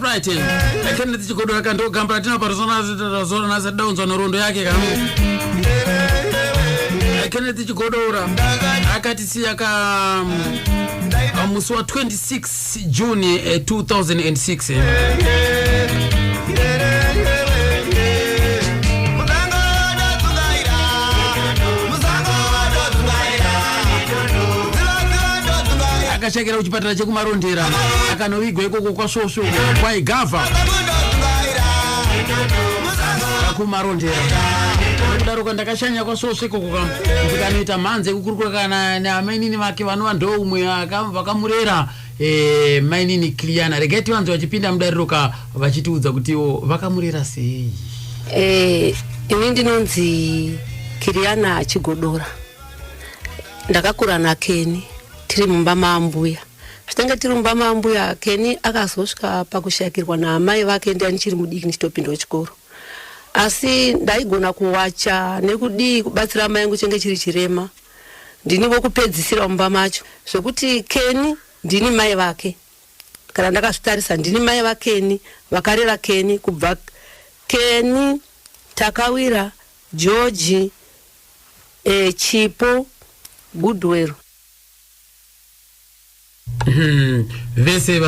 right. Kenneth Chigodora kanto gamba tina persona zona za down zona rondo yake kama. Kenneth Chigodora akatisi aka musi wa 26 June 2006. Akashakira uchipatara chekumarondera akanovigwa ikoko kwa Svosvo kwa igava kumarondera kudaroka ndakashanya kwa Svosvo ikoko ndikanoita mhanze kukurukura kana namainini vake vanova ndo umwe vakamurera mainini Kiliana regaiti vanzi vachipinda mudariroka vachitiudza kutiwo vakamurera sei. Ini ndinonzi Kiliana Chigodora, ndakakura naKeni tiri mumba maambuya. Zvitanga tiri mumba maambuya Keni akazosvika pakushakirwa naamai vake ndiani chiri mudiki ndichitopinda chikoro. Asi ndaigona kuwacha nekudii kubatsira amai angu chenge chiri chirema. Ndini vokupedzisira mumba macho. Zvekuti Keni ndini mai vake. Kana ndakazvitarisa ndini mai vaKeni, vakarera Keni kubva Keni, Takawira, George, Chipo, Goodwell. Vese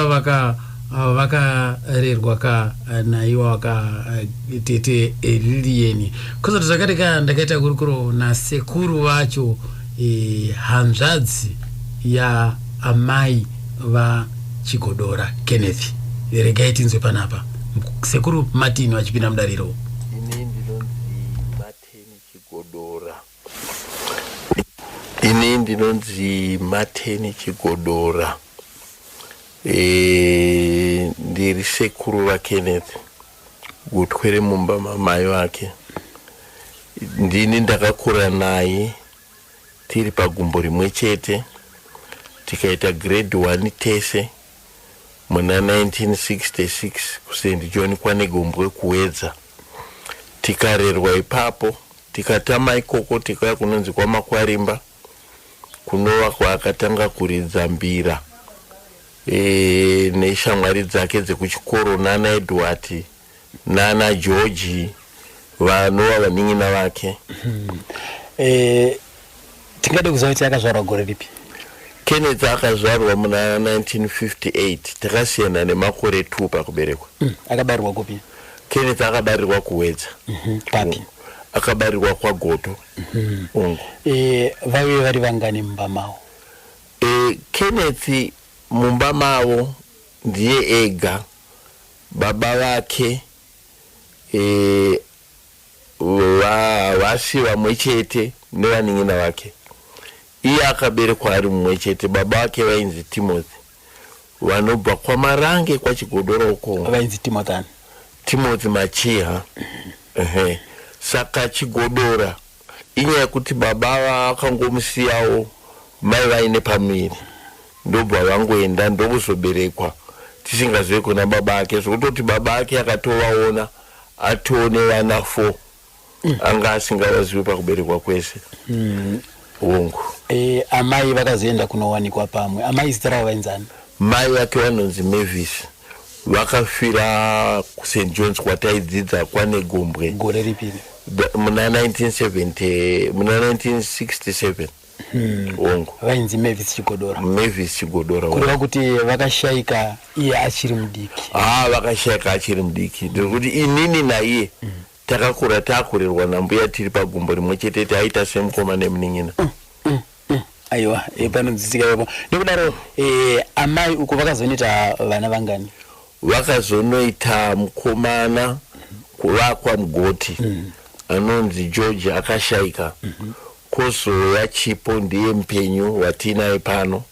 vakarerwa ka naiwa waka tete Lilieni. Kosa tuzakatika ndakaita kurukuro na sekuru vacho hanzvadzi ya amai va Chigodora Kenneth. Regaiti nzwe panapa. Sekuru Martin wachipinda mudariro. Ini ndinonzi Martin Chigodora. Ndiri sekuru va Kenneth gutwere mumba mamai vake. Ndini ndakakura naye tiri pagumbo rimwe chete, tikaita grade 1 tese muna 1966 kuSt John kwaNegombe kuwedza. Tikarerwa ipapo, tikatama ikoko tikaya kunonzi kwa Makwarimba kunova kwaakatanga kuridza mbira neshamwari dzake dzekuchikoro nana Edward nana George vanova vaning'ina vake. Tingade kuziva kuti akazvarwa gore ripi? Kenneth akazvarwa muna 1958, takasiyana nemakore 2 pakuberekwa. Akabarirwa kupi? Kenneth akabarirwa kuwedza. Papi? Akabarirwa kwa Goto. Vawe vari vangani mumba mavo? Kenneth mumba mavo ndiye ega. Baba vake vasi vamwe chete nevaning'ina vake. Iye akaberekwa ari mumwe chete. Baba vake vainzi Timothy, vanobva kwaMarange kwa Chigodora uko. Vainzi Timothy ani? Timothy Machiha. Saka Chigodora inyaya kuti baba vakangomusiyawo mai vaine pamiri, ndobva vangoenda ndokuzoberekwa tisingazivi kuna baba ake, zvokutoti baba ake akatovaona atone vana 4 anga asingavazivi pakuberekwa kwese. Hongu. Amai vakazoenda kunowanikwa pamwe. Amai zita ravo vainzani? Mai vake vanonzi Mavis. Vakafira kuSt John's kwataidzidza kwaNegombe. Gore ripi? Muna 1967. Hongu. Vainzi Mavis Chigodora. Mavis Chigodora. Kureva kuti vakashaika iye achiri mudiki. Vakashaika achiri mudiki. Ndikuti inini naiye takakura takurerwa nambuya tiri pagumbo rimwe chete, taita semukoma nemuning'ina. Aiwa, panonzisika yapo. Ndikudaro amai uko vakazonoita vana vangani? Vakazonoita mukomana kuvakwa Mugoti anonzi George akashaika. Kozouya Chipo ndiye mupenyu watinaye pano.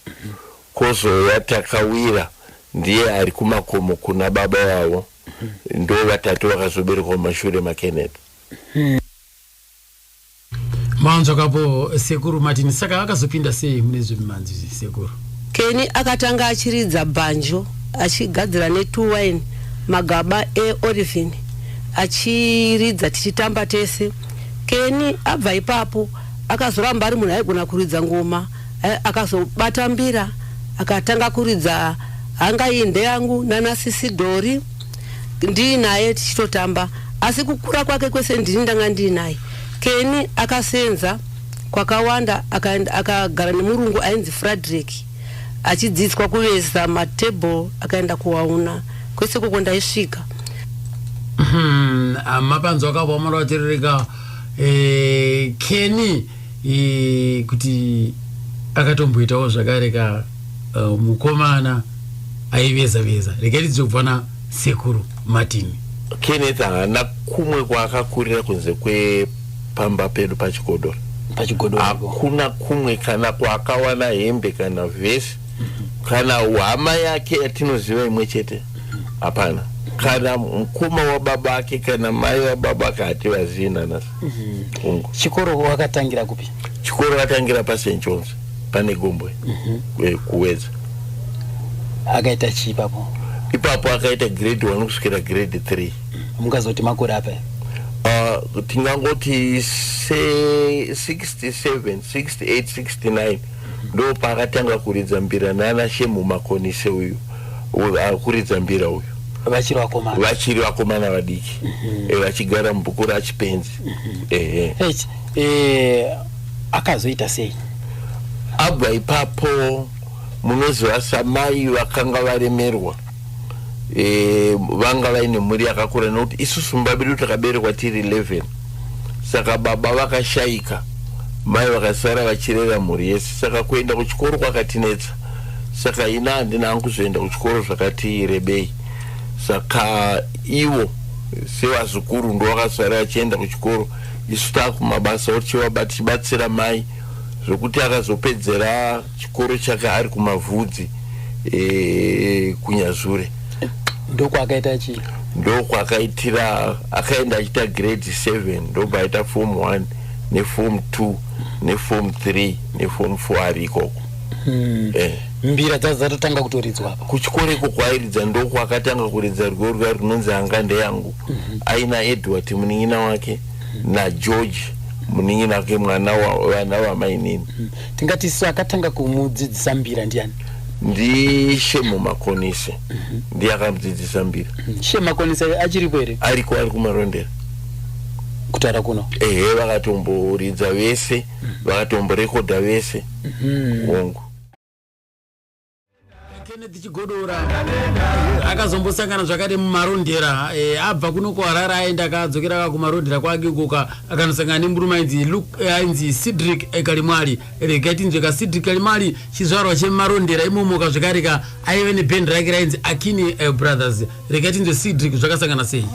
Kozouya Takawira ndiye ari kumakomo kuna baba wavo. Ndo vatatu vakazoberekwa mumashure maKenneth. Manzo kapo sekuru Martin, saka vakazopinda sei mune zvemanzi sekuru? Keni akatanga achiridza banjo, achigadzira ne2 wine, magaba Olivine, achiridza tichitamba tese. Keni abva ipapo akazoramba ari munhu aigona kuridza ngoma, akazobata mbira, akatanga kuridza hangainde yangu nana Sisidori ndinaye tichitotamba, asi kukura kwake kwese ndini ndanga ndinaye. Keni akasenza kwakawanda, akagara nemurungu ainzi Frederick achidzidziswa kuveza matable, akaenda kuwauna kwese koko ndaisvika. Mapanzo akabva maratirika Keni kuti akatomboitawo zvakareka mukomana aiveza reketi dzobvana sekuru Martin. Kenneth haana kumwe kwaakakurira kunze kwepamba pedu pachigodoro. Hakuna kumwe kana kwaakawana hembe kana vhesi kana hama yake yatinoziva imwe chete. Hapana. Kana mukoma wababa ake kana mai wababa ake hativazivi nanasi. Chikoro wakatangira kupi? Chikoro wakatangira paSt John's pane Gombwe kuwedza. Akaita chii ipapo? Ipapo akaita grade 1 kusvikira grade 3. Mukazoti makore apa? Tingangoti 67, 68, 69 ndo paakatanga kuridza mbira nana Shemu Makonise uyu akuridza mbira uyu. Vachiri vakomana vadiki vachigara mubhukura achipenzi. Akazoita sei? Abva ipapo munoziva samai vakanga varemerwa, vanga vaine mhuri yakakura, nokuti isusu mubabidu takaberekwa tiri 11, saka baba vakashayika, mai vakasara vachirera mhuri yese, saka kuenda kuchikoro kwakatinetsa. Saka ina handina hangu kuzoenda kuchikoro zvakati rebei. Saka ivo sevazukuru ndo vakasara vachienda kuchikoro, isu taakumabasa tichibatsira mai zvokuti akazopedzera chikoro chake ari kumavhudzi kunyazure. Ndokwakaita chii? Ndokwakaitira akaenda achiita grade 7 ndobva aita form 1 neform 2 neform 3 neform 4 ari ikoko. Mbira dzatanga kutoridzwa apa kuchikoro iko kwairidza ndokwakatanga kuridza rwego runonzi Hangande yangu aina Edward munin'ina wake naGeorge munin'ina wake mwana wamainini. Tingati isu akatanga kumudzidzisa mbira ndiani? Shemu Makonise ndiye akamudzidzisa mbira. Shemu Makonise achiripo here? Ariko ari kumarondera kutara kuno. Vakatomboridza vese vakatomborekodha vese wongo. Kenneth Chigodora akazombosangana zvakare mumarondera, abva kuno kuHarare aenda akadzokera kumarondera kwake uko akanosangana nemurume ainzi Cedric Kalimwali. Rekatinzwe kaCedric Kalimwali chizvarwa chemumarondera imomo kazvikarika aive nebhendi rake rainzi Akini Brothers. Rekatinzwe Cedric zvakasangana sei?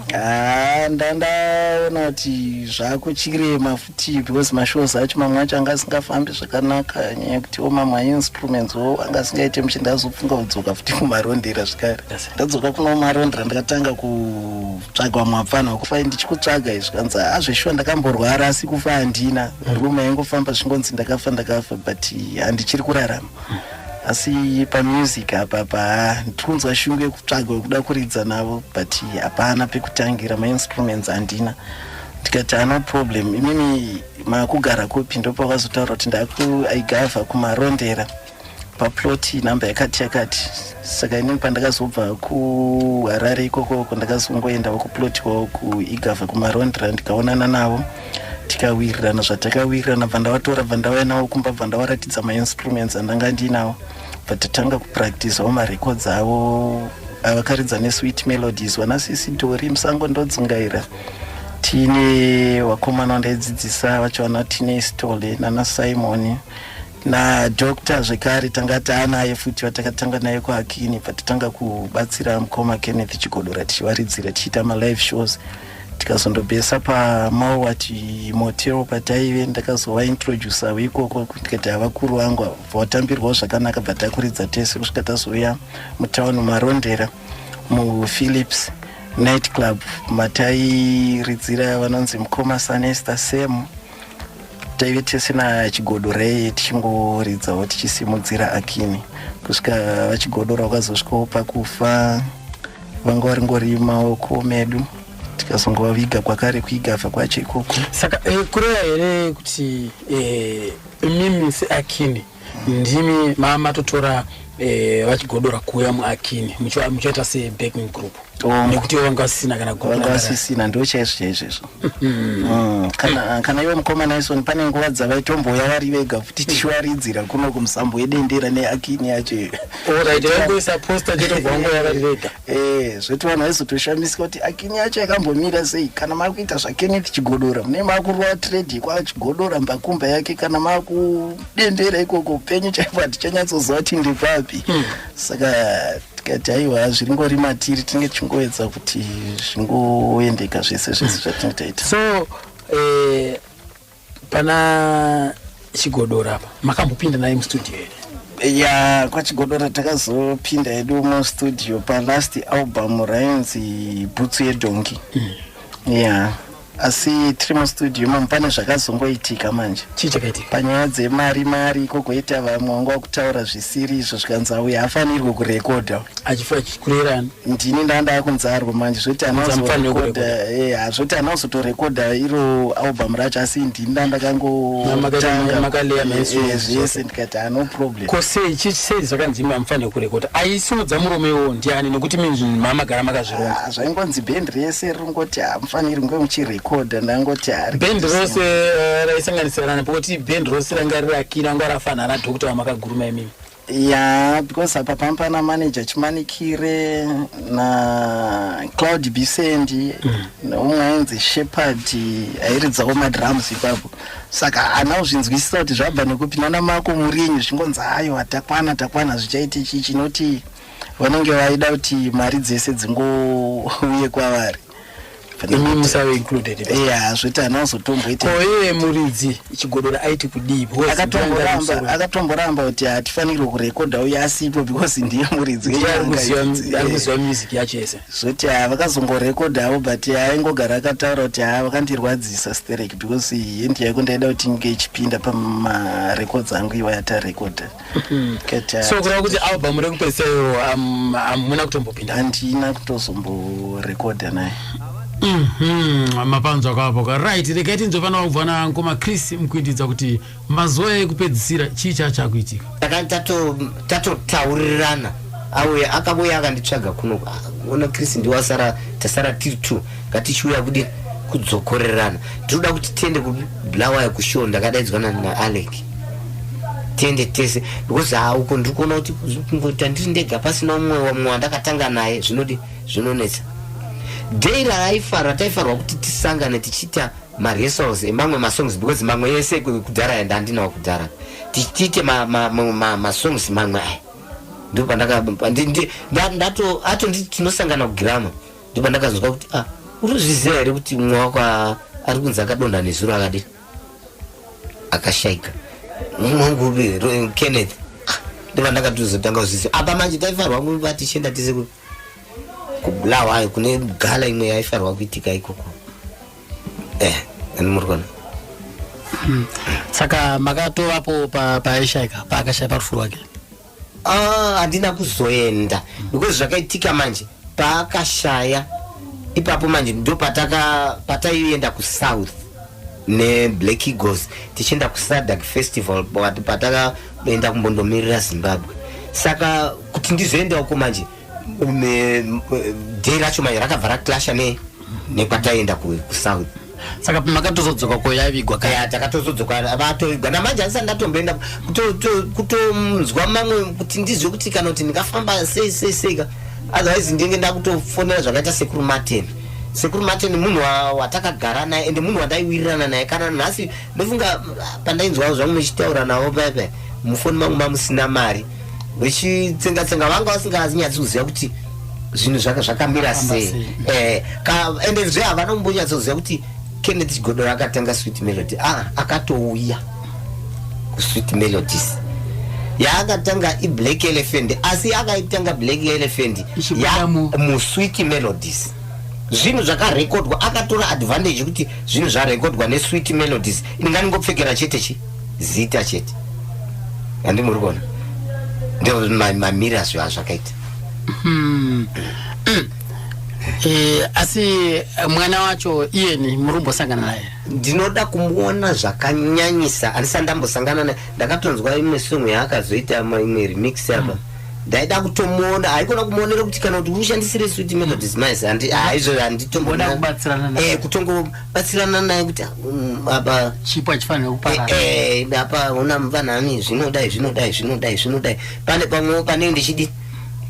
Ndandaona kuti zvakuchirema futi because mashows acho mamwe acho anga asingafambi zvakanaka nyaya yekuti mamwe instruments anga asingaite muchindazofunga kudzoka futi kumarondera zvikare. Ndadzoka kuno marondera ndakatanga kutsvaga mwapfana wekufa ndichikutsvaga izvi kanzi azveshuwa ndakamborwara asi kufa handina. Rume yaingofamba zvingonzi ndakafa but handichiri kurarama. Asi pamusic apa ndikunzwa shungu yekutsvaga kuda kuridza navo but hapana pekutangira mainstruments handina. Tikati no problem, imini makugara kopi ndo pakazotaura kuti ndakuigavha kumarondera paploti namba yakati. Saka inini pandakazobva kuHarare ikoko ndakazongoendawo kuploti kuigavha kumarondera ndikaonana navo tikawirirana zvatakawirirana bva ndauya navo kumba bva ndawaratidza mainstruments andanga ndinawo bva tatanga kupracticewo marecords avo avakaridza neSweet Melodies wana Sisidori Musango ndodzungaira. Tine wakomana ndaidzidzisa vachiwana tine Stole nana Simon na Dr. zvekare tanga taanaye futi vatakatanga naye kuHakini patatanga kubatsira mukoma Kenneth Chigodora tichivaridzira tichiita malive shows. Tikazondobesa paMawati Motel pataive ndakazovaintroducer ikoko tikati havakuru vangu vatambirwawo zvakanaka bvatakuridza tese kusvika tazouya mutauni marondera muPhilips night club matairidzira vanonzi mukoma Sanesta Sam taive tese naChigodora tichingoridzawo tichisimudzira Akini kusvika vaChigodora vakazosvikawo pakufa vanga varingori maoko medu tikazongovaviga kwakare kuigavha kwacho ikoko. Saka kureva here kuti mimi seAkini ndimi matotora vachigodora kuuya muAkini muchaita sebacking group nekuti wanga sina kana wanga sisina ndo chaizvo kana iwe mukomana isoni pane nguva dzavaitomboya vari vega futi tichiwaridzira kuno kumusambo wedendera neAkini yacho alright yangoisa poster chitobvango yavari vega zvoti vanhu vaizotoshamisika kuti Akini yacho yakambomira sei kana makuita zvaKenneth Chigodora mune makurwa trade kwachigodora mbakumba yake kana makudendera ikoko penyu chaipo hatichanyatsoziva kuti ndipapi saka tikati aiwa zviringori matiri tinenge tichingowedza kuti zvingoendeka zvese zvatinenge taita. So pana Chigodora apa makambopinda naye mustudio here? Ya kwachigodora takazopinda hedu mustudio palast album rainzi Bhutsu yeDonki. Asi tiri mustudio pane zvakazongoitika manje. Chii chakaitika? Panyaya dzemari kogoita vamwe vanga vakutaura zvisiri izvo zvikanzi uyu haafanirwe kurekodha achikurerana ndini ndanda kunzi arwo manje zvoti zvoti anazotorekodha iro album racho asi ndini ndandakangozvese ndikati no problem. Ko sei zvakanzi mamufanire kurekodha aisimudza muromewo ndiani nekuti mamagara makazvironga? Zvaingonzi bhendi rese ringoti hamufaniri kunge muchirekodha ndangoti bhendi rose raisanganisirana poti bhendi rose ranga riri Akini anga rafanana nadhokota wamakaguruma imimi? Because apa pampana manager Chimanikire na Cloud Bisendi neumwe ainzi Shepherd airidzawo madrums ipapo saka anazvinzwisisa kuti zvabva nekupinda namako murinyu zvingonzi ayo atakwana zvichaite chichi noti vanenge vaida kuti mari dzese dzingouye kwavari imi musawe included. Zvoti anazotomboita koye muridzi Chigodora aiti kudii? akatomboramba kuti hatifanirwe kurekodha uye asipo because ndiye muridzi arikuziva music yacho yese. Zvoti vakazongorekodhawo but aingogara akataura kuti vakandirwadzisa sterek because hendi yaiko ndaida kuti inge ichipinda pamarekodz angu iwa yatarekodha. So kureva kuti album rekupedzisira hamuna kutombopinda? Handina kutozomborekodha naye. Mapanzo akapoka right rekaiti nzofana kubva na ngoma Chris mkuitidza kuti mazuva ekupedzisira chii chakuitika. Tatotaurirana auya akabuya akanditsvaga kuno ona Chris ndiwasara tasara tiri 2 ngatichiuya kuti kudzokorerana tinoda kuti tiende kublawa kushow ndakadaidzwana na Alec tiende tese because uko ndikuona kuti kungoita ndiri ndega pasina umwe wandakatanga naye zvinonetsa. Day raifara taifarwa kuti tisangane tichita rehearsals emamwe masongs because mamwe yese kudhara and andinawo kudhara tichite masongs mamwe ndo pandaka tinosangana kugirama ndo pandakazwa kuti urozviziva here kuti mumwe wako ari kunzi akadonda nezuro akadini akashaika mwangu Kenneth ndo pandakatozotanga kuzviziva apa manje taifarwa kumba tichienda tise kublawa kune gala imwe yaifarwa kuitika ikoko animurikona. Saka makatovapo paishaika paakashaya rufuru wake? Handina kuzoenda because zvakaitika manje paakashaya ipapo manje ndo pataienda kuSouth neBlack Eagles tichienda kuSadak Festival patakaenda kumbondomirira Zimbabwe. Saka kuti ndizoenda uko manje day racho manje rakabva raklasha nekwataenda kuSouth. Saka makatozodzoka koyavigwa kaya takatozodzoka vatovigwa namanje handisati ndatomboenda kutonzwa mamwe kuti ndizive kuti kana kuti ndingafamba seika otherwise ndinge ndakutofonera zvakaita Sekuru Martin munhu watakagara naye ende munhu wandaiwirirana naye kana nhasi ndofunga pandainzwawo zvangu muchitaura nawo paipai mufoni mangu mamusina mari vechitsenga vanga vasingazinyatsi kuziva kuti zvinhu zvakamira sei ende zve havana kumbonyatsoziva kuti Kenneth Chigodora akatanga Sweet Melody akatouya kuSweet Melodies yaakatanga iBlack Elephant asi akaitanga Black Elephant muSweet Melodies zvinhu zvakarekodwa akatora advantage kuti zvinhu zvarekodwa neSweet Melodies ndinganingopfekera chete zita chete handimurikona ndio mamira zvakaita. Asi mwana wacho iyeni murumbo sangana naye. Ndinoda kumuona zvakanyanyisa, handisa ndambosangana naye. Ndakatonzwa imwe song yaakazoita imwe remix apa. Ndaida kutomuona, haikona kumuonera kuti kana kuti ushandisire Sweet Melodies Mice izvo handitombona kubatsirana naye. Kutongobatsirana naye kuti apa chipo achifanira kuparara. Apa una mvanani zvinodai. Pane pamwe pane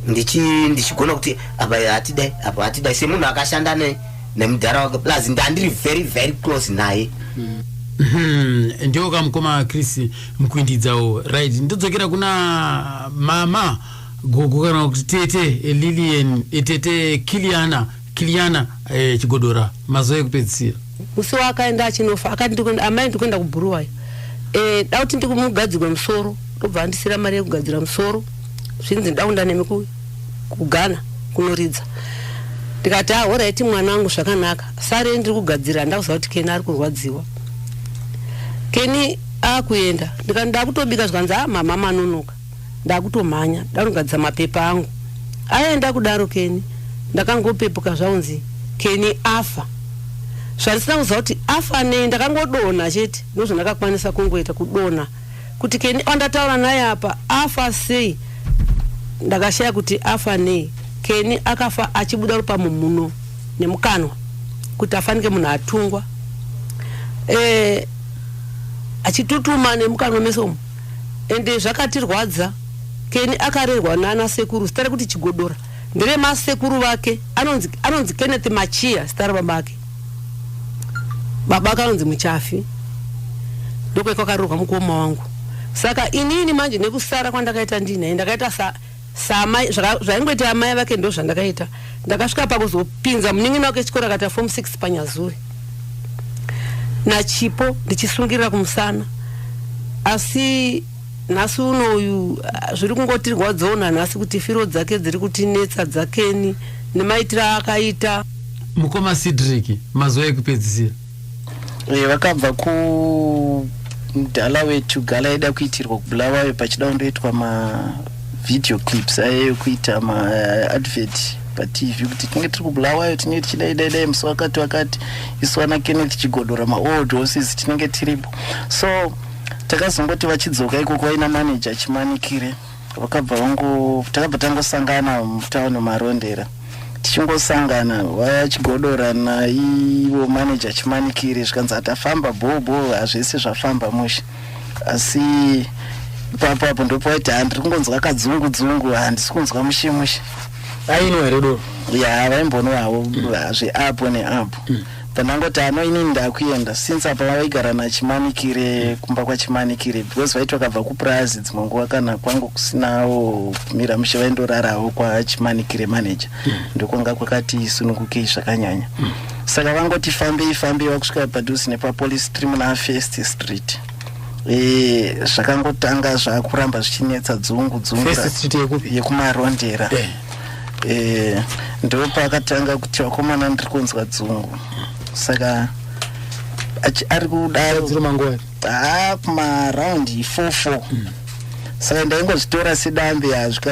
ndichigona kuti apa hatidai semunhu akashanda nemudhara wake plus ndandiri very very close naye. Ndio kamkoma Chris mkuindidzawo right. Ndodzokera kuna mama gogo kana kuti tete Lilian tete Kiliana chigodora mazoe kupedzisira. Musi wakaenda achinofa akati amai ndikwenda kuBuruwayo. Dauti ndikumugadzirwa musoro ndobva ndisira mari yekugadzira musoro. Zvinzi ndaunda nemi kugana kunoridza. Ndikati alright mwana wangu zvakanaka. Sare ndiri kugadzira ndakuziva kuti Keni ari kurwadziwa. Keni akuenda ndikanda kutobika zvanza mama manonoka ndakutomhanya ndakugadza mapepa angu aenda kudaro Keni ndakangopepuka zvaunzi Keni afa zvarisina kuziva kuti afa nei ndakangodona chete ndozvandakakwanisa kungoita kudona kuti Keni andataura naye apa afa sei ndakashaya kuti afa nei. Keni akafa achibuda ropa mumuno nemukanwa kuti afanike munhu atungwa achitutuma nemukanwa mesomo ende zvakatirwadza. Keni akarerwa nana sekuru zita rekuti Chigodora ndere masekuru vake anonzi Kenneth Machia zita rababa ake. Baba anonzi Muchafi ndoko kwakarerwa mukoma wangu. Saka inini manje nekusara kwandakaita ndine ndakaita samai zvaingoita amai vake ndo zvandakaita. Ndakasvika pakuzopinza munin'ina wake chikora kata form 6 paNyazuri nachipo ndichisungirira kumusana. Asi nhasi uno uyu zviri kungotirwadzona nhasi kuti firo dzake dziri kutinetsa dzakeni nemaitira akaita. Mukoma Cedric mazoe kupedzisira. Vakabva kudhala wetu gala aida kuitirwa kuBulawayo pachida kundoitwa video clips kuita advert paTV kuti tinenge tiri kuBulawayo tinenge tichidaidai musi wakati isu wana Kenneth Chigodora old horses tinenge tiripo. So takazongoti vachidzoka ikoko vaina manager Chimanikire takabva tangosangana mutauni Marondera tichingosangana vaya Chigodora naivo manager Chimanikire zvikanzi atafamba bhobo hazvese zvafamba mushe asi ipapo ndopaiti handiri kungonzwa kadzungu handisi kunzwa mushe aino here do vaimbono havo zveapo neapo panangoti inini ndakuenda since apa vaigara naChimanikire kumba kwaChimanikire because vaiti vakabva kuPrazi dzimwe nguva kana kwangu kusinawo kumira mushe vaindorarawo kwaChimanikire manager ndokwanga kwakati sunungukei zvakanyanya. Saka vangoti fambei vakusvika padhuze nepapolice stream naFirst Street. Zvakangotanga zvakuramba zvichinetsa dzungu yekuMarondera. Ndo pakatanga kuti vakomana ndiri kunzwa dzungu. Saka ari kudaro kumaraundi 4-4. Saka ndaingozvitora sedambe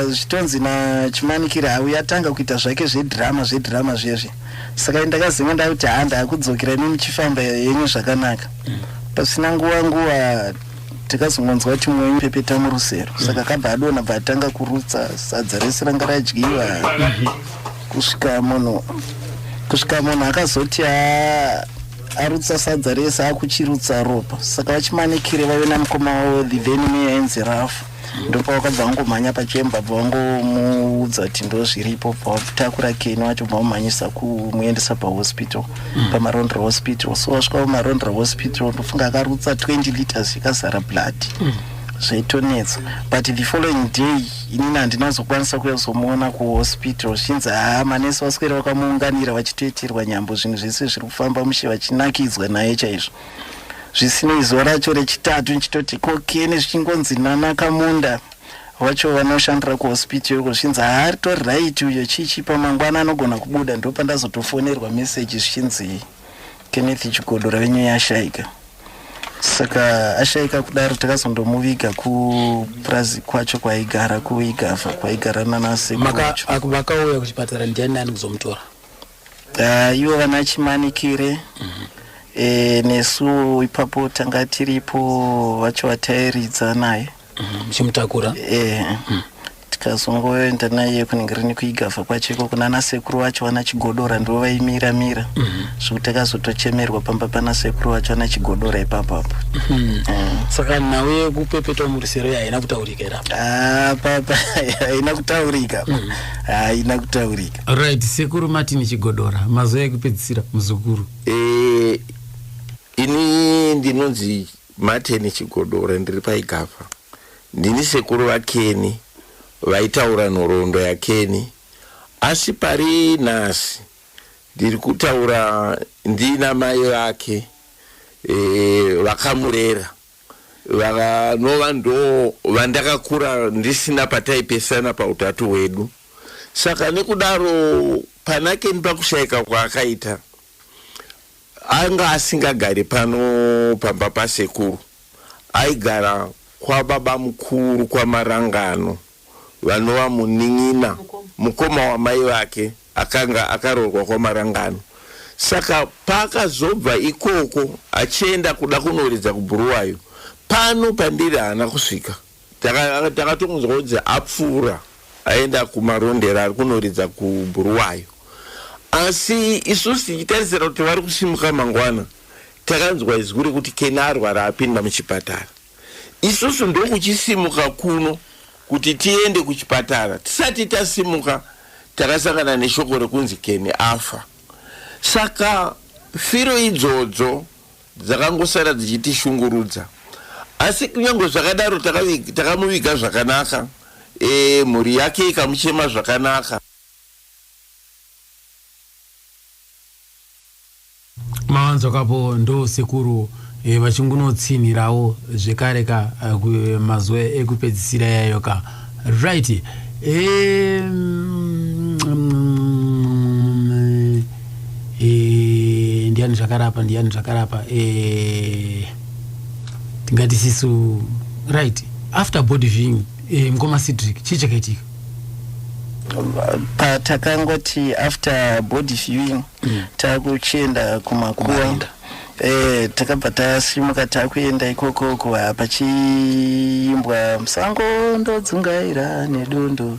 zvitonzi naChimanikire yatanga kuita zvake zvedhirama zvezvi. Saka ndakazinga ndakuti ndakudzokera nemi chifamba yenyu zvakanaka. Pasina nguva tikazongonzwa kuti mwenyu pepeta murusero. Saka kabva adona bvatanga kurutsa sadza rese ranga radyiwa kusvika munhu akazoti arutsa sadza rese akuchirutsa ropa. Saka vaChimanikire vaiona mukoma wavo the then mayor ainzi Rafu ndopa wakabva wangomhanya pachemba bva wangomuudza kuti ndo zviripo pakutakura Keni wacho bvamumhanyisa kumuendesa pahospital paMarondera hospital. So wasvika paMarondera hospital ndofunga akarutsa 20 liters ikazara blood zvaitonetsa. But the following day inini handinazokwanisa kuzomuona kuhospital zvinzi manesi vaswera vakamuunganira vachitoitirwa nyambo zvinhu zvese zviri kufamba mushe vachinakidzwa naye chaizvo. Zvisinei zuva racho rechitatu nchitoti Keni zvichingonzi Nakamunda wacho vanoshandira kuhospital yoko zvinzi ritori right uyo chichi pamangwana anogona kubuda. Ndopandazotofonerwa message zvichinzi Kenneth Chigodora venyu yashayika. Saka ashayika kudaro takazondomuviga kuPrazi kwacho kwaigara kuIgava kwaigara nanasekuru wacho. Vakauya kuchipatara ndiani kuzomutora? ivo vana Chimanikire nesu ipapo tanga tiripo vacho vatairidza naye muchimutakura tikazongoenda naye kuningiri nekuigavha kwacheko kuna sekuru vacho vana Chigodora ndo vaimira zvekuti takazotochemerwa pamba pana sekuru vacho vana Chigodora ipapapo. Saka nawe kupepetwa murisero haina kutaurika era papa haina kutaurika haina kutaurika. Right, sekuru Martin Chigodora mazuva ekupedzisira muzukuru. Ini ndinonzi Martin Chigodora ndiri paigavha. Ndini sekuru vaKeni vaitaura nhoroondo yaKeni, asi pari nhasi ndiri kutaura ndina mai vake vakamurera vanova ndo vandakakura ndisina pataipesana pautatu hwedu. Saka nekudaro pana Keni pakushayika kwaakaita anga asingagari pano pamba pasekuru, aigara kwababa mukuru kwaMarangano vanova Muning'ina, mukoma wamai vake akanga akaroorwa kwaMarangano. Saka pakazobva ikoko achienda kuda kunoridza kuBuruwayo, pano pandiri haana kusvika. Takatongonzwa kuti apfuura aenda kumarondera ari kunoridza kuBuruwayo. Asi isusu tichitarisira kuti vari kusimuka mangwana, takanzwa izwi rekuti Keni arwara apinda muchipatara. Isusu ndokuchisimuka kuno kuti tiende kuchipatara. Tisati tasimuka takasangana neshoko rekunzi Keni afa. Saka firo idzodzo dzakangosara dzichitishungurudza. Asi kunyange zvakadaro takamuviga zvakanaka, mhuri yake ikamuchema zvakanaka. Mawanzokapo ndo sekuru vachingunotsinhirawo zvekare ka mazuva ekupedzisira yayo ka. Right. Ndiani zvakarapa tingati sisu. Right, after body viewing Mukoma Cedric chii chakaitika? Patakangoti after body viewing takuchienda kumakuwa takabva tasimuka takuenda ikoko pachiimbwa musango ndodzungaira nedondo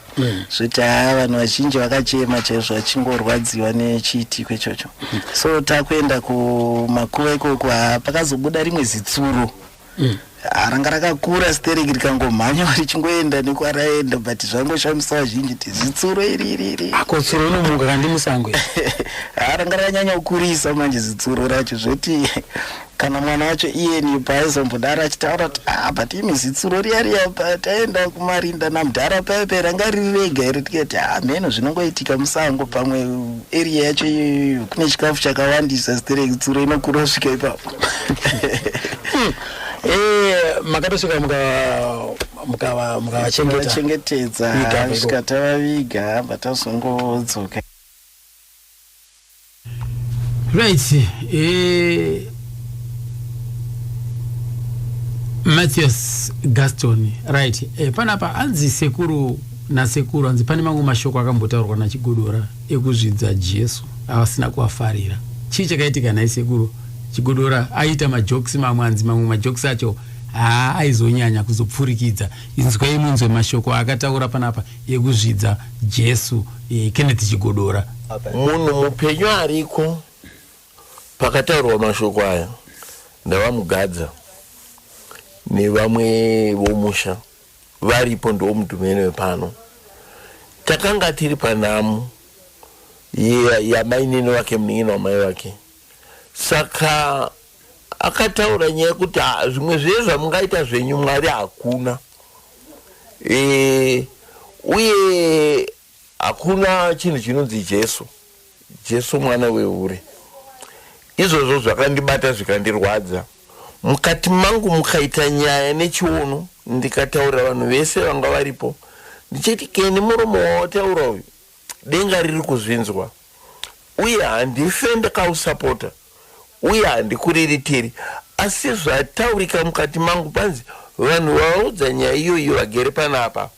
zvoti vanhu vazhinji vakachema chaizvo vachingorwadziwa nechiitiko ichocho. So takuenda kumakuwa ikoko pakazobuda rimwe zitsuro ranga rakakura stereki rikangomhanya richingoenda nekwaraenda, but zvangoshamisa vazhinji kuti zitsuro iri akotsuro inomuka kandi musango ranga rakanyanya kukurisa manje zitsuro racho zvoti kana mwana wacho iyeni paaizomboda achitaura kuti but imi zitsuro riya taenda kumarinda namudhara paipe ranga riri rega iri tikati mheno zvinongoitika musango pamwe area yacho iyoyo kune chikafu chakawandisa stereki zitsuro inokura kusvika ipapo. Makatosvika mukavachengetedza kusvika tavaviga patazongodzoka. Right. Matthias Gaston. Right. Panapa anzi sekuru nasekuru anzi pane mangu mashoko akambotaurwa naChigodora ekuzvidza Jesu avasina kuafarira. Chii chakaitika naye sekuru Chigodora? Aita majokes mamwanzi mamwe majokes acho aizonyanya kuzopfurikidza. Inzwai munzwe mashoko akataura panapa ekuzvidza Jesu Kenneth Chigodora. Munhu mupenyu ariko pakataurwa mashoko aya ndavamugadza nevamwe vomusha varipo ndo mudhumene wepano. Takanga tiri panhamu yamainini wake Muning'ina wamai wake. Saka akataura nyaya yekuti zvimwe zviye zvamungaita zvenyu Mwari hakuna, uye hakuna chinhu chinonzi Jesu mwana wehure. Izvozvo zvakandibata zvikandirwadza. Mukati mangu mukaita nyaya nechiono, ndikataura vanhu vese vanga varipo ndichiti Keni muromo wataura uyu denga riri kuzvinzwa, uye handife ndakausapota, uye handikuriritiri. Asi zvataurika mukati mangu panzi vanhu vaudza nyaya iyoyo vagere panapa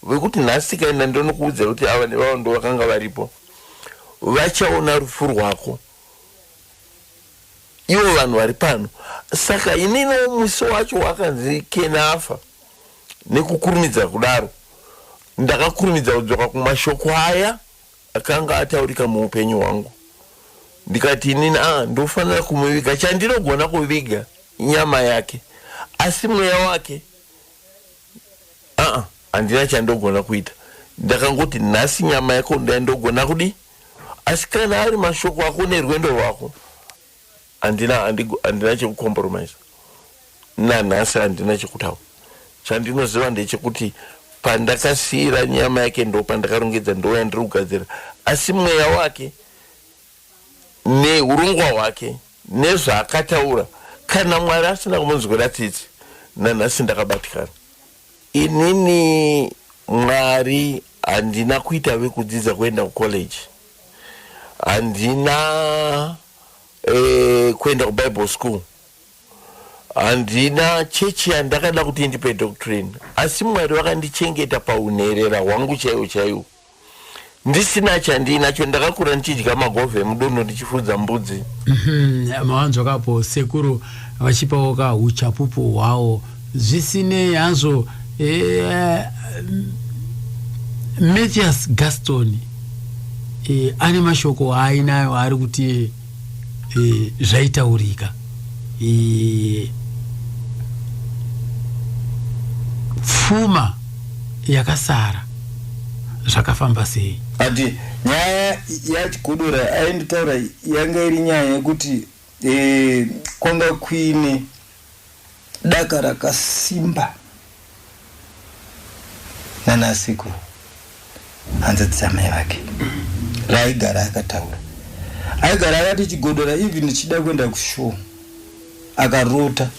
vekuti nhasi kaenda ndonokuudza kuti ava nevavo ndo vakanga varipo. vachaona rufu rwako ivo vanhu vari pano. Saka ininiwo musi wacho wakanzi kenafa nekukurumidza kudaro ndakakurumidza kudzoka kumashoko aya akanga ataurika muupenyu hwangu. Ndikati inini ndofanira kumuviga. Chandinogona kuviga nyama yake, asi mweya wake handina chandogona kuita. Ndakangoti nhasi nyama yako ndandogona kudi, asi kana ari mashoko ako nerwendo rwako handina chekukompromise. Nanhasi handina chekutaura. Chandinoziva ndechekuti pandakasiyira nyama yake ndo pandakarongedza ndo yandiri kugadzira, asi mweya wake neurongwa hwake nezvaakataura kana Mwari asina kumunzwira tsitsi nanhasi ndakabatikana. Inini Mwari handina kuita vekudzidza kuenda kucollege, handina kuenda kubible school, handina chechi yandakada kuti ndipe doctrine, asi Mwari wakandichengeta paunherera hwangu chaiwo chaiwo. Ndisina chandinacho ndakakura ndichidya magove emudondo ndichifudza mbudzi. Mawanzo kapo sekuru vachipawo ka uchapupu hwavo zvisine hanzo. Matthias Gaston ane mashoko ainayo ari kuti zvaitaurika pfuma yakasara zvakafamba sei? Ati nyaya yachigodora ainditaura yanga iri nyaya yekuti kwanga kuine daka rakasimba nanasikuru hanza dzamai vake raigara akataura. Aigara akati chigodora even chida kuenda kushow akarota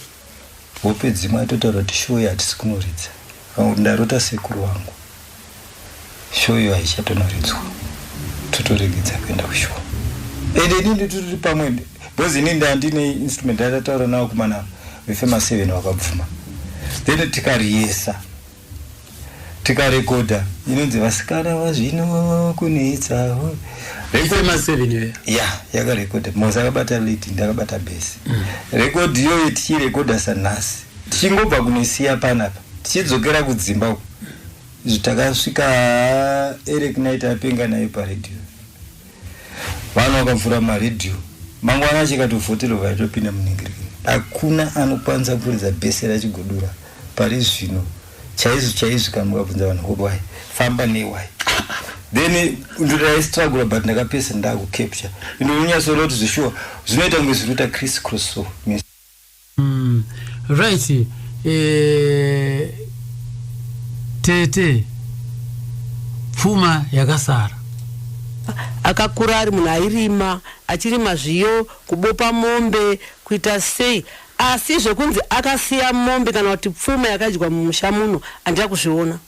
hope dzimwe atotaura kuti show yatisi kunoridza. Ndarota sekuru wangu show yo haichatonidzwa totoregedza kuenda kushow. Ende nini turi pamwe because inini ndandine instrument atataura nawo kumana vefamous 7 wakabvuma. Then tikariesa tikarekoda inonzi vasikana vazvino kunetsa Famous 7 yakarekoda Moza akabata lead ndakabata bass. Record yo tichirekoda sanhasi tichingobva kunisiya panapa tichidzokera kudzimba uko takasvika Eric Knight apenga naye paredio. Vanhu vakavhura maredio mangwana chikatovhoterwa vaitopinda muningirikini. Hakuna anokwanisa kuridza bhesi rachigodora pari zvino chaizvo kana mukabvunza vanhu why famba newhy. Then ndirastruggle but ndakapesa ndakukapture ndinonyasora kuti zvishuwa zvinoita kunge zviruta Chris Crosso. Right. Tete pfuma yakasara akakura ari munhu airima achirima zviyo kubopa mombe kuita sei, asi zvekunzi akasiya mombe kana kuti pfuma yakadyiwa mumusha muno handina kuzviona.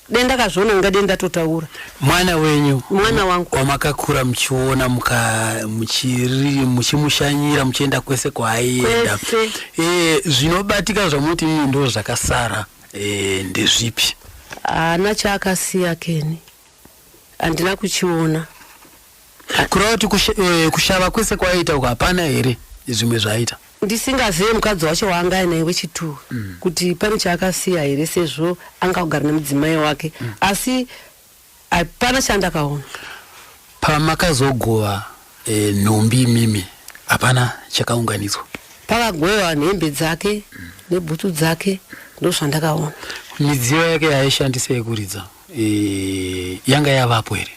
Denda kazviona ngadenda totaura. Mwana wenyu, mwana wangu wamakakura muchiona muchimushanyira muchienda kwese kwaaienda, zvinobatika zvamuti ndo zvakasara ndezvipi? Ana chaakasiya Keni handina kuchiona. Kurava kuti kushava kwese kwaita uko hapana here zvimwe zvaita? Ndisingazive mukadzi wacho waanga ainaye wechitu kuti pane chaakasiya here sezvo anga kugara nemudzimai wake, asi hapana chandakaona. Pamakazogova nhumbi imimi hapana chakaunganidzwa? Pakagoyewa nhembe dzake nebhutsu dzake ndozvandakaona. Midziyo yake yaishandisa yekuridza yanga yavapo here?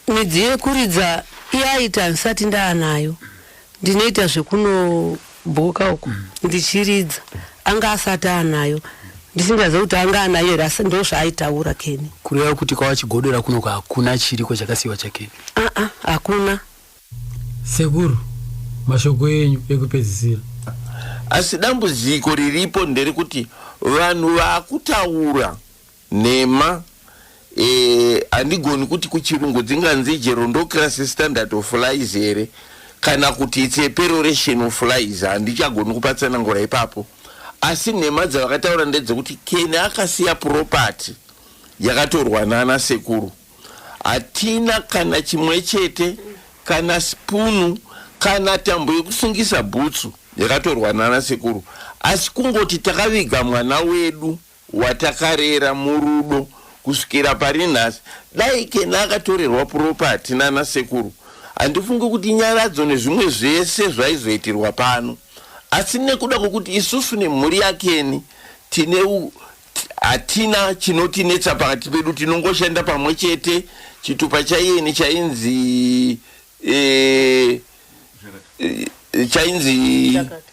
Midziyo yekuridza iaita handisati ndaanayo, ndinoita zvekunobhoka uko ndichiridza, anga asati anayo. Ndisingazivi kuti anga anayo here, asi ndozvaaitaura Keni. Kureva kuti kwachigodora kuno hakuna chiriko chakasiyiwa chake? Hakuna. Sekuru, mashoko enyu ekupedzisira. Asi dambudziko riripo nderekuti vanhu vakutaura nhema handigoni kuti kuchirungu dzinganzi gerontocracy standard of lies here kana kuti it's a peroration of lies. Handichagoni kupatsana ngora ipapo, asi nhema dzavakataura ndedzekuti Keni akasiya property yakatorwa nana sekuru. Hatina kana chimwe chete kana spunu kana tambo yekusungisa bhutsu yakatorwa nana sekuru, asi kungoti takaviga mwana wedu watakarera murudo kusvikira pari nhasi. Dai Kena akatorerwa propati nana sekuru, handifungi kuti nyaradzo nezvimwe zvese zvaizoitirwa pano. Asi nekuda kwokuti isusu nemhuri yaKeni hatina chinotinetsa pakati pedu, tinongoshanda pamwe chete. Chitupa chaiyeni chainzi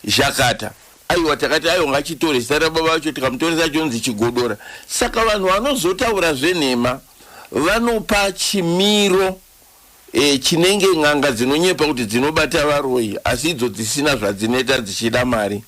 Zhakata. Aiwa, takati ayo ngachitore zita rababa vacho tikamutoresa chonzi Chigodora. Saka vanhu vanozotaura zvenhema vanopa chimiro chinenge ng'anga dzinonyepa kuti dzinobata varoi, asi idzo dzisina zvadzinoita dzichida mari.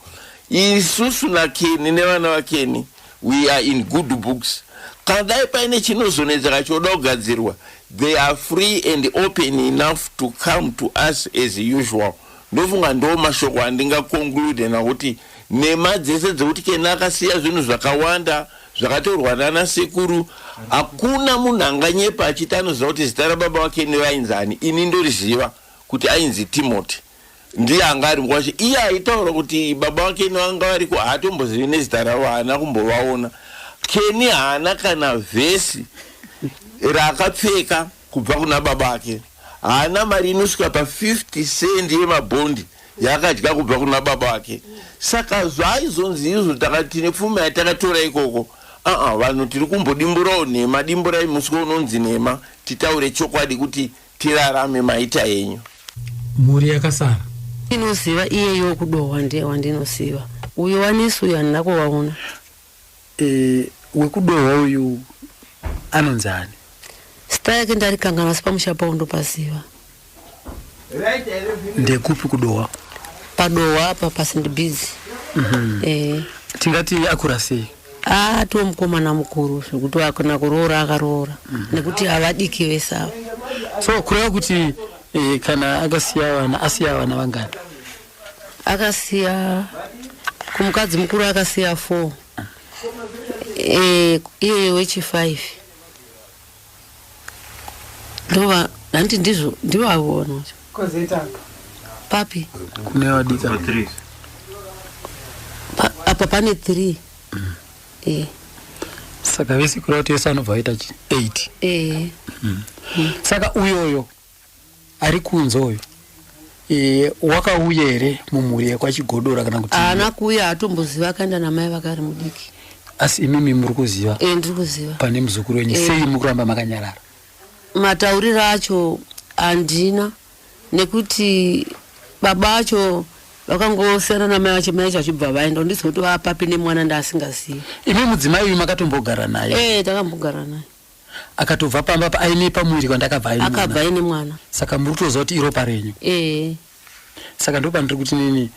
Isusu naKeni nevana vaKeni, we are in good books. Kana dai paine chinozonetsa choda kugadzirwa, they are free and open enough to come to us as usual. Ndofunga ndo mashoko andingaconclude nakuti nhema dzese dzekuti Kena akasiya zvinhu zvakawanda zvakatorwa nana sekuru, hakuna munhu anganyepa achiti anoziva kuti zita rababa vaKeni vainzani. Ini ndoriziva kuti ainzi Timothy, ndiye anga ari mukwacho. Iye aitaura kuti baba vaKeni vanga variko, haatombozivi nezita ravo, haana kumbovaona. Keni haana kana vhesi rakapfeka kubva kuna baba vake, haana mari inosvika pa50 cent yemabhondi yakadya kubva kuna baba vake. Saka zvaizonzi izvo takati nepfuma yatakatora ikoko, vanhu tiri kumbodimburawo nhema, dimburai muswe unonzi nhema, titaure chokwadi kuti tirarame maita yenyu. Mhuri yakasara inoziva iyeyo kudohwa ndiye wandinoziva. Uyo wanesu uyo handina kuvaona. Wekudohwa uyu anonzani? Sita yake ndarikangana sipamusha pao ndopaziva. Ndekupi kudohwa? Padohwa apa pasindibizi. Tingati akura sei? Tuo mukomana mukuru zvekuti akona kuroora akaroora nekuti havadiki vesava. So kureva kuti kana akasiya vana, asiya vana vangani? Akasiya kumukadzi mukuru akasiya 4. Iye wechi5. Ndova hanti ndizvo ndivavona. Kozitaka Papi kune wadika 3. Apa pane 3. Saka vesi kurauti yese anobva aita 8. Saka uyoyo ari kunze uyo wakauya here mumhuri yekwaChigodora kana kuti? Haana kuuya, hatomboziva akaenda namai vakari mudiki. Asi imimi muri kuziva? Ndiri kuziva. Pane muzukuru wenyu, sei mukuramba makanyarara? Matauriro acho handina, nekuti baba acho vakangosiyana namai vacho, mai vacho vachibva vaenda, ndizoti Papi nemwana ndaasingazivi. Imi mudzimai uyu makatombogara naye? Takambogara naye. Akatobva pamba aine pamuviri kwandakabva aine mwana? Akabva aine mwana. Saka muri kutoziva kuti iro parenyu? Saka ndo pandiri kuti nini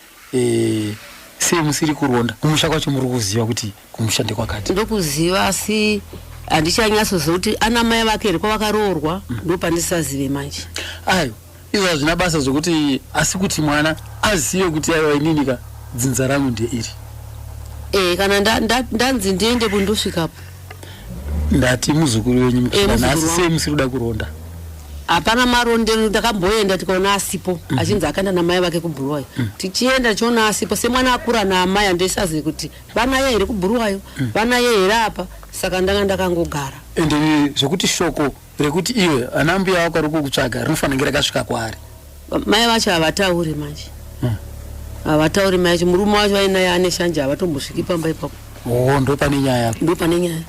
sei musiri kuronda kumusha kwacho muri kuziva kuti kumusha ndekwakati? Ndokuziva, asi handichanyasoziva kuti ana mai vake here kwavakaroorwa, ndo pandisazive manje. Ayo izvo hazvina basa zvokuti, asi kuti mwana azive kuti aiwa ininika dzinza rangu ndeiri. Kana ndanzi ndiende kundosvikapo ndati muzukuru wenyu mukana, asi sei musiri kuda kuronda? Hapana marondero, ndakamboenda tikaona asipo, achinzi akaenda namai vake kuBhuluwayo. Tichienda tichiona asipo, semwana akura naamai handeisazive kuti vanaye here kuBhuluwayo, vanaye here apa. Saka ndanga ndakangogara. Ende zvokuti shoko rekuti iwe ana mbuya wako ari kukutsvaga rinofanira rakasvika kwaari? Mai vacho havatauri manje. Havatauri mai vacho, murume wacho vainaye ane shanje, havatombosviki pamba ipapo. Ndo pane nyaya? Ndo pane nyaya.